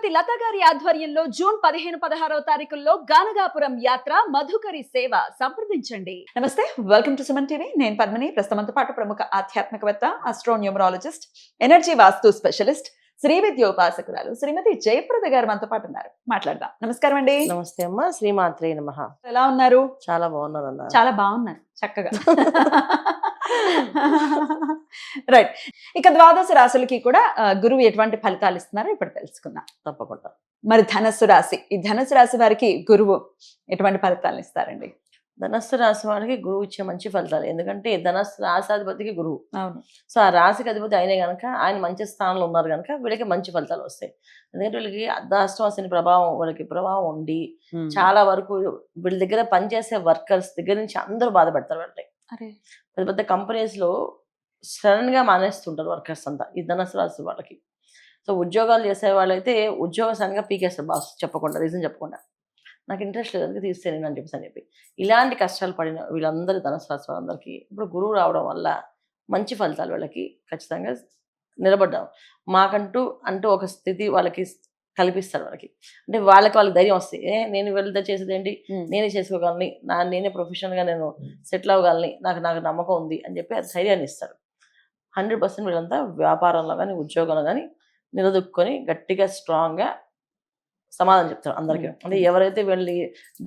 శ్రీమతి లత గారి ఆధ్వర్యంలో జూన్ 15-16 తారీఖుల్లో గానగాపురం యాత్ర మధుకరి సేవ సంప్రదించండి. నమస్తే, వెల్కమ్ టు సుమన్ టీవీ. నేను పద్మిని. ప్రస్తుతంతో పాటు ప్రముఖ ఆధ్యాత్మికవేత్త, ఆస్ట్రోన్యూమరాలజిస్ట్, ఎనర్జీ వాస్తు స్పెషలిస్ట్, శ్రీ విద్యోపాసకురాలు శ్రీమతి జయప్రద గారు మనతో పాటు ఉన్నారు. మాట్లాడదాం. నమస్కారం అండి. నమస్తే అమ్మా. శ్రీమాత్రే నమః. ఎలా ఉన్నారు? చాలా బాగున్నారు అన్న. చాలా బాగున్నారు, చక్కగా. రైట్. ఇక ద్వాదశ రాశులకి కూడా గురువు ఎటువంటి ఫలితాలు ఇస్తున్నారో ఇప్పుడు తెలుసుకుందాం. తప్పకుండా. మరి ధనస్సు రాశి, ఈ ధనస్సు రాశి వారికి గురువు ఎటువంటి ఫలితాలు ఇస్తారండి? ధనస్సు రాశి వారికి గురువు ఇచ్చే మంచి ఫలితాలు. ఎందుకంటే ధనస్సు రాశాధిపతికి గురువు. అవును. సో ఆ రాశికి అధిపతి అయినే గనక ఆయన మంచి స్థానంలో ఉన్నారు కనుక వీళ్ళకి మంచి ఫలితాలు వస్తాయి. ఎందుకంటే వీళ్ళకి అర్ధాష్టమ శని ప్రభావం ఉండి చాలా వరకు వీళ్ళ దగ్గర పనిచేసే వర్కర్స్ దగ్గర నుంచి అందరూ బాధపడతారు. వాళ్ళకి పెద్ద పెద్ద కంపెనీస్ లో సడన్ గా మానేస్తుంటారు వర్కర్స్ అంతా ఈ ధనస్సు రాశి వాళ్ళకి. సో ఉద్యోగాలు చేసే వాళ్ళైతే ఉద్యోగం సడన్ గా పీకేస్తారు బాస్ చెప్పకుండా, రీజన్ చెప్పకుండా. నాకు ఇంట్రెస్ట్ లేదు అందుకే తీస్తేనే అని చెప్పి ఇలాంటి కష్టాలు పడిన వీళ్ళందరూ ధనుసు రాశి వాళ్ళందరికీ ఇప్పుడు గురువు రావడం వల్ల మంచి ఫలితాలు వీళ్ళకి ఖచ్చితంగా నిలబడ్డాం. మాకంటూ ఒక స్థితి వాళ్ళకి కల్పిస్తారు. వాళ్ళకి అంటే వాళ్ళకి ధైర్యం వస్తాయి. నేను వెళ్తే చేసేది ఏంటి, నేనే చేసుకోగలని, నేనే ప్రొఫెషనల్గా నేను సెటిల్ అవ్వగలని, నాకు నమ్మకం ఉంది అని చెప్పి ఆ ధైర్యాన్ని ఇస్తారు. 100% వీళ్ళంతా వ్యాపారంలో కానీ ఉద్యోగంలో కానీ నిలదొక్కుని గట్టిగా స్ట్రాంగ్గా సమాధానం చెప్తారు అందరికీ. అంటే ఎవరైతే వీళ్ళని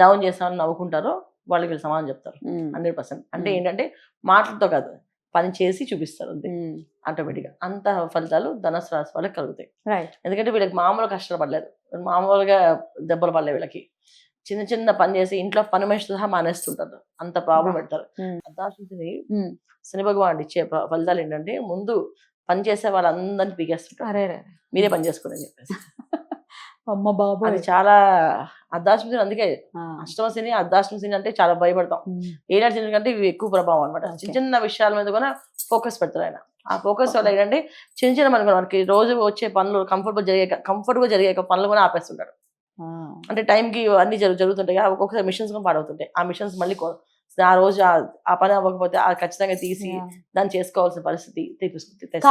డౌన్ చేస్తామని నవ్వుకుంటారో వాళ్ళకి వీళ్ళు సమాధానం చెప్తారు 100%. అంటే ఏంటంటే మాటలతో కాదు, పని చేసి చూపిస్తారు అంతే. ఆటోమేటిక్గా అంత ఫలితాలు ధనుసు రాశి వాళ్ళకి కలుగుతాయి. ఎందుకంటే వీళ్ళకి మామూలు కష్టాలు పడలేదు, మామూలుగా దెబ్బలు పడలేదు. వీళ్ళకి చిన్న చిన్న పని చేసి ఇంట్లో పని మనిషి సహా మానేస్తుంటారు, అంత ప్రాబ్లం పెడతారు. అర్ధాశని శని భగవానుడు ఇచ్చే ఫలితాలు ఏంటంటే ముందు పని చేసే వాళ్ళందరినీ పీకేస్తుంటారు, మీరే పని చేసుకోండి అని చెప్పేసి. అమ్మ బాబు, అది చాలా అర్ధాష్టమ శని. అందుకే అష్టమ శని అర్ధాష్టమ శని అంటే చాలా భయపడతాం. ఏడాది శని కంటే ఇవి ఎక్కువ ప్రభావం అనమాట. చిన్న చిన్న విషయాల మీద కూడా ఫోకస్ పెడతారు ఆయన. ఆ ఫోకస్ వల్ల ఏంటంటే చిన్న మనకి రోజు వచ్చే పనులు కంఫర్ట్గా జరిగే పనులు కూడా ఆపేస్తుంటారు. అంటే టైంకి అన్ని జరుగుతుంటాయి, ఒక్కొక్కసారి మిషన్స్ కూడా పాడవుతుంటాయి. ఆ మిషన్స్ మళ్ళీ ఆ రోజు ఆ పని అవ్వకపోతే ఆ ఖచ్చితంగా తీసి దాన్ని చేసుకోవాల్సిన పరిస్థితి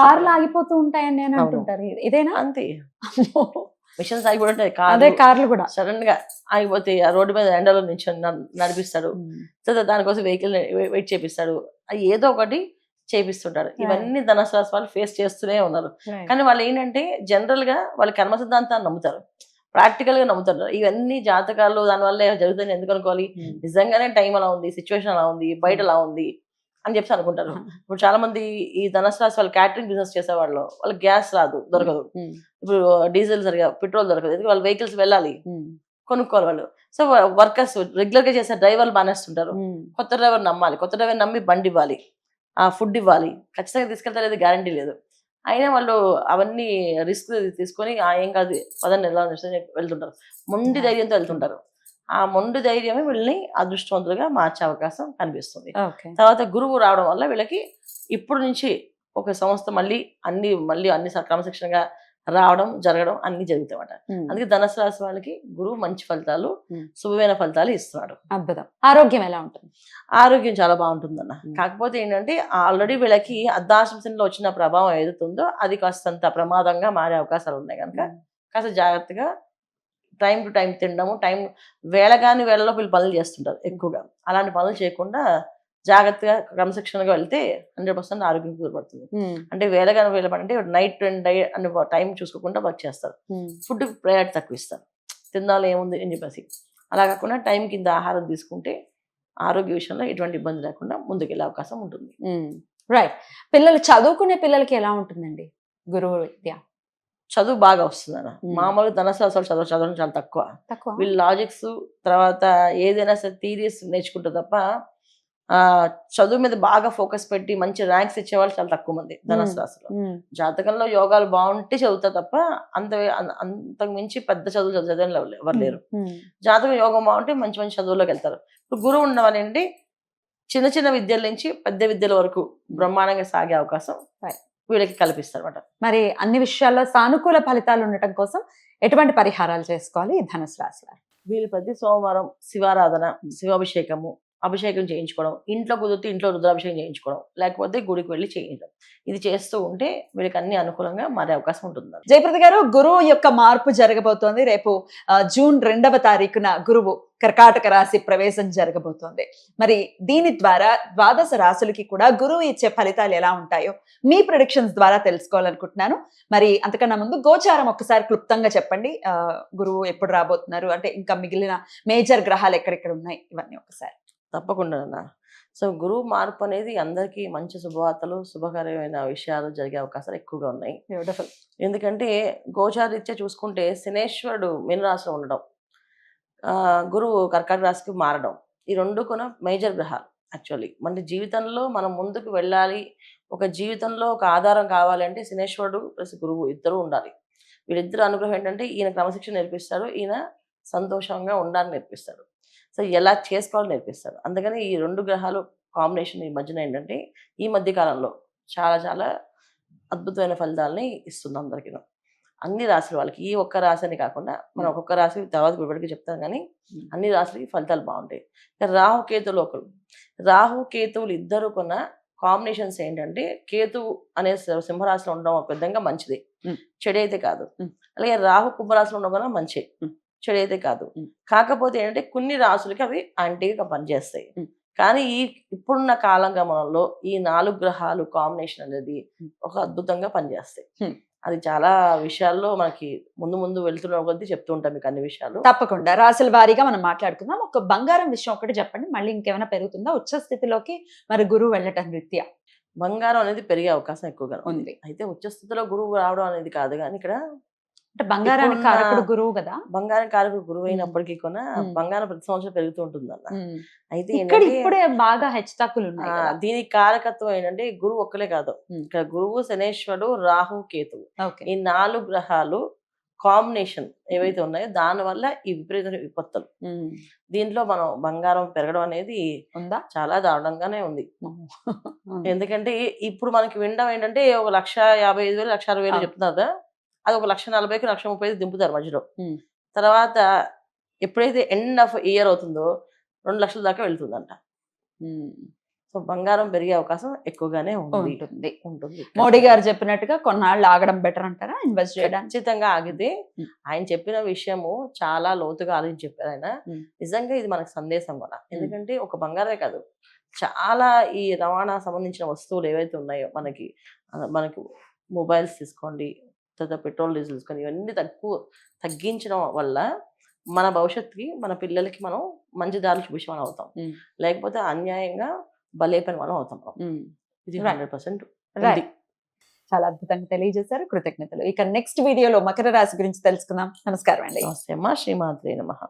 కార్లు ఆగిపోతూ ఉంటాయని నేను అంటుంటారు. ఇదేనా? అంతే, మిషన్స్ ఆగిపోతుంటాయి. కార్లు కూడా సడన్ గా ఆగిపోతే ఆ రోడ్డు మీద ఎండలో నుంచి నడిపిస్తాడు. దానికోసం వెహికల్ వెయిట్ చేపిస్తాడు, ఏదో ఒకటి చేపిస్తుంటారు. ఇవన్నీ ధనుసు రాశి వాళ్ళు ఫేస్ చేస్తూనే ఉన్నారు. కానీ వాళ్ళు ఏంటంటే జనరల్ గా వాళ్ళ కర్మ సిద్ధాంతాన్ని నమ్ముతారు, ప్రాక్టికల్ గా నమ్ముతారు. ఇవన్నీ జాతకాలు దానివల్ల జరుగుతుంది ఎందుకు అనుకోవాలి, నిజంగానే టైం అలా ఉంది, సిచ్యువేషన్ అలా ఉంది, బయట అలా ఉంది అని చెప్పి అనుకుంటారు. ఇప్పుడు చాలా మంది ఈ ధనుసు రాశి వాళ్ళు క్యాటరింగ్ బిజినెస్ చేసేవాళ్ళు, వాళ్ళకి గ్యాస్ దొరకదు. ఇప్పుడు డీజిల్ సరిగా పెట్రోల్ దొరకదు, ఎందుకు వాళ్ళు వెహికల్స్ వెళ్ళాలి, కొనుక్కోవాలి వాళ్ళు. సో వర్కర్స్ రెగ్యులర్ గా చేసే డ్రైవర్లు మానేస్తుంటారు. కొత్త డ్రైవర్ నమ్మాలి, కొత్త డ్రైవర్ నమ్మి బండి ఇవ్వాలి, ఆ ఫుడ్ ఇవ్వాలి, ఖచ్చితంగా తీసుకెళ్తారు, గ్యారంటీ లేదు. అయినా వాళ్ళు అవన్నీ రిస్క్ తీసుకొని ఏం కాదు పదండి ఎలా వెళ్తుంటారు, మొండి ధైర్యంతో వెళ్తుంటారు. ఆ మొండి ధైర్యమే వీళ్ళని అదృష్టవంతులుగా మార్చే అవకాశం కనిపిస్తుంది. తర్వాత గురువు రావడం వల్ల వీళ్ళకి ఇప్పుడు నుంచి ఒక సంస్థ మళ్ళీ అన్ని క్రమశిక్షణగా రావడం జరగడం అన్ని జరుగుతాయన్నమాట. అందుకే ధనుసు రాశి వాళ్ళకి గురువు మంచి ఫలితాలు, శుభమైన ఫలితాలు ఇస్తున్నాడు. అద్భుతం. ఆరోగ్యం ఎలా ఉంటుంది? ఆరోగ్యం చాలా బాగుంటుందన్న. కాకపోతే ఏంటంటే ఆల్రెడీ వీళ్ళకి అర్ధాష్టమ శనిలో వచ్చిన ప్రభావం ఏదైతుందో అది కాస్తంత ప్రమాదంగా మారే అవకాశాలు ఉన్నాయి కనుక కాస్త జాగ్రత్తగా టైం టు టైం తినడము, వేళలో వీళ్ళు పనులు చేస్తుంటారు ఎక్కువగా. అలాంటి పనులు చేయకుండా జాగ్రత్తగా క్రమశిక్షణగా వెళ్తే 100% ఆరోగ్యం కుదరపడుతుంది. అంటే వేళపడంటే నైట్ అని టైం చూసుకోకుండా వర్క్ చేస్తారు, ఫుడ్ ప్రయారిటీ తక్కువ ఇస్తారు, తిందాలో ఏముంది అని చెప్పేసి. అలా కాకుండా టైం కింద ఆహారం తీసుకుంటే ఆరోగ్య విషయంలో ఎటువంటి ఇబ్బంది లేకుండా ముందుకెళ్ళే అవకాశం ఉంటుంది. రైట్. పిల్లలు చదువుకునే పిల్లలకి ఎలా ఉంటుందండి గురువు విద్య? చదువు బాగా వస్తుంది అన్న. మామూలుగా ధనుసు రాశి వాళ్ళు చదవడం చాలా తక్కువ. వీళ్ళు లాజిక్స్ తర్వాత ఏదైనా సరే థీరీస్ నేర్చుకుంటారు తప్ప చదువు మీద బాగా ఫోకస్ పెట్టి మంచి ర్యాంక్స్ ఇచ్చేవాళ్ళు చాలా తక్కువ మంది ధనుసు రాశిలో. జాతకంలో యోగాలు బాగుంటే చదువుతారు తప్ప అంతకు మించి పెద్ద చదువులు చదివే ఎవరు లేరు. జాతకం యోగం బాగుంటే మంచి మంచి చదువులోకి వెళ్తారు. ఇప్పుడు గురువు ఉన్న వాళ్ళేంటి చిన్న చిన్న విద్యల నుంచి పెద్ద విద్యల వరకు బ్రహ్మాండంగా సాగే అవకాశం వీళ్ళకి కల్పిస్తారు అన్నమాట. మరి అన్ని విషయాల్లో సానుకూల ఫలితాలు ఉండటం కోసం ఎటువంటి పరిహారాలు చేసుకోవాలి ఈ ధనుసు రాశి వారు? వీళ్ళు ప్రతి సోమవారం శివారాధన, శివాభిషేకము, అభిషేకం చేయించుకోవడం, ఇంట్లో కుదిరితే ఇంట్లో రుద్రాభిషేకం చేయించుకోవడం, లేకపోతే గుడికి వెళ్ళి చేయించడం. ఇది చేస్తూ ఉంటే వీళ్ళకి అన్ని అనుకూలంగా మారే అవకాశం ఉంటుంది. జయప్రద గారు, గురువు యొక్క మార్పు జరగబోతోంది. రేపు జూన్ 2వ తారీఖున గురువు కర్కాటక రాశి ప్రవేశం జరగబోతోంది. మరి దీని ద్వారా ద్వాదశ రాశులకి కూడా గురువు ఇచ్చే ఫలితాలు ఎలా ఉంటాయో మీ ప్రొడిక్షన్స్ ద్వారా తెలుసుకోవాలనుకుంటున్నాను. మరి అంతకన్నా ముందు గోచారం ఒక్కసారి క్లుప్తంగా చెప్పండి. గురువు ఎప్పుడు రాబోతున్నారు, అంటే ఇంకా మిగిలిన మేజర్ గ్రహాలు ఎక్కడెక్కడ ఉన్నాయి, ఇవన్నీ ఒకసారి. తప్పకుండా అన్న. సో గురువు మార్పు అనేది అందరికీ మంచి శుభవార్తలు, శుభకరమైన విషయాలు జరిగే అవకాశాలు ఎక్కువగా ఉన్నాయి. బ్యూటిఫుల్. ఎందుకంటే గోచారీత్యా చూసుకుంటే శనేశ్వరుడు మీనరాశిలో ఉండడం, గురువు కర్కాటక రాశికి మారడం, ఈ రెండు కూడా మేజర్ గ్రహాలు. యాక్చువల్లీ మన జీవితంలో మనం ముందుకు వెళ్ళాలి, ఒక జీవితంలో ఒక ఆధారం కావాలి అంటే శనేశ్వరుడు ప్లస్ గురువు ఇద్దరు ఉండాలి. వీళ్ళిద్దరు అనుగ్రహం ఏంటంటే ఈయన క్రమశిక్షణ నేర్పిస్తాడు, ఈయన సంతోషంగా ఉండాలని నేర్పిస్తాడు. సో ఎలా చేసుకోవాలో నేర్పిస్తాడు. అందుకని ఈ రెండు గ్రహాలు కాంబినేషన్ ఈ మధ్యన ఏంటంటే ఈ మధ్య కాలంలో చాలా చాలా అద్భుతమైన ఫలితాలని ఇస్తుంది అందరికీ, అన్ని రాశుల వాళ్ళకి. ఈ ఒక్క రాశి అని కాకుండా మనం ఒక్కొక్క రాశి తర్వాత ఇప్పటికీ చెప్తాం, కానీ అన్ని రాశులకి ఫలితాలు బాగుంటాయి. రాహుకేతువులు ఒకరు, రాహుకేతువులు ఇద్దరు కొన్న కాంబినేషన్స్ ఏంటంటే కేతువు అనే సింహరాశిలో ఉండడం ఒక విధంగా మంచిది, చెడైతే కాదు. అలాగే రాహు కుంభరాశిలో ఉండడం కూడా మంచిది, చెడైతే కాదు. కాకపోతే ఏంటంటే కొన్ని రాశులకి అవి యాంటీగా పనిచేస్తాయి. కానీ ఇప్పుడున్న కాలగమనంలో ఈ 4 గ్రహాలు కాంబినేషన్ అనేది ఒక అద్భుతంగా పనిచేస్తాయి. అది చాలా విషయాల్లో మనకి ముందు ముందు వెళ్తున్న కొద్దీ చెప్తూ ఉంటాం మీకు అన్ని విషయాలు. తప్పకుండా రాశుల వారీగా మనం మాట్లాడుకుందాం. ఒక బంగారం విషయం ఒకటి చెప్పండి, మళ్ళీ ఇంకేమైనా పెరుగుతుందా ఉచ్చ స్థితిలోకి మరి గురువు వెళ్ళటం రీత్యా? బంగారం అనేది పెరిగే అవకాశం ఎక్కువగా ఉంది. అయితే ఉచ్చ స్థితిలో గురువు రావడం అనేది కాదు, కానీ ఇక్కడ అంటే బంగారానికి కారకుడు గురువు కదా, బంగారం కారకుడు గురువు అయినప్పటికీ కూడా బంగారం ప్రతి సంవత్సరం పెరుగుతూ ఉంటుంది అన్న. అయితే ఇప్పుడే బాగా హెచ్చుతగ్గులు ఉన్నాయి. దీనికి కారకత్వం ఏంటంటే గురువు ఒక్కలే కాదు, ఇక్కడ గురువు, శనేశ్వరుడు, రాహు, కేతువు, ఈ 4 గ్రహాలు కాంబినేషన్ ఏవైతే ఉన్నాయో దాని వల్ల ఈ విపరీత విపత్తులు. దీంట్లో మనం బంగారం పెరగడం అనేది ఉందా, చాలా దారుణంగానే ఉంది. ఎందుకంటే ఇప్పుడు మనకి వినడం ఏంటంటే 1,55,000 1,60,000 చెప్తున్నారు, అది 1,40,000 1,30,000 దింపుతారు మధ్యలో. తర్వాత ఎప్పుడైతే ఎండ్ ఆఫ్ ఇయర్ అవుతుందో 2 లక్షల దాకా వెళ్తుందంట. సో బంగారం పెరిగే అవకాశం ఎక్కువగానే ఉంటుంది. మోడీ గారు చెప్పినట్టుగా కొన్నాళ్ళు ఆగడం బెటర్ అంటారా ఇన్వెస్ట్ చేయడానికి? ఖచ్చితంగా ఆగితే ఆయన చెప్పిన విషయము చాలా లోతుగా ఆలోచించి చెప్పారు ఆయన. నిజంగా ఇది మనకు సందేశం కూడా. ఎందుకంటే ఒక బంగారమే కాదు, చాలా ఈ రవాణా సంబంధించిన వస్తువులు ఏవైతే ఉన్నాయో మనకి మొబైల్స్ తీసుకోండి, తర్వాత పెట్రోల్ డీజిల్ తీసుకోండి, ఇవన్నీ తగ్గించడం వల్ల మన భవిష్యత్తుకి మన పిల్లలకి మనం మంచి దారి చూపించే మనం అవుతాం, లేకపోతే అన్యాయంగా బలైపోయిన మనం అవుతాం. ఇది 100% చాలా అద్భుతంగా తెలియజేశారు, కృతజ్ఞతలు. ఇక నెక్స్ట్ వీడియోలో మకర రాశి గురించి తెలుసుకుందాం. నమస్కారం అండి. నమస్తే అమ్మా, శ్రీమాత్రే నమః.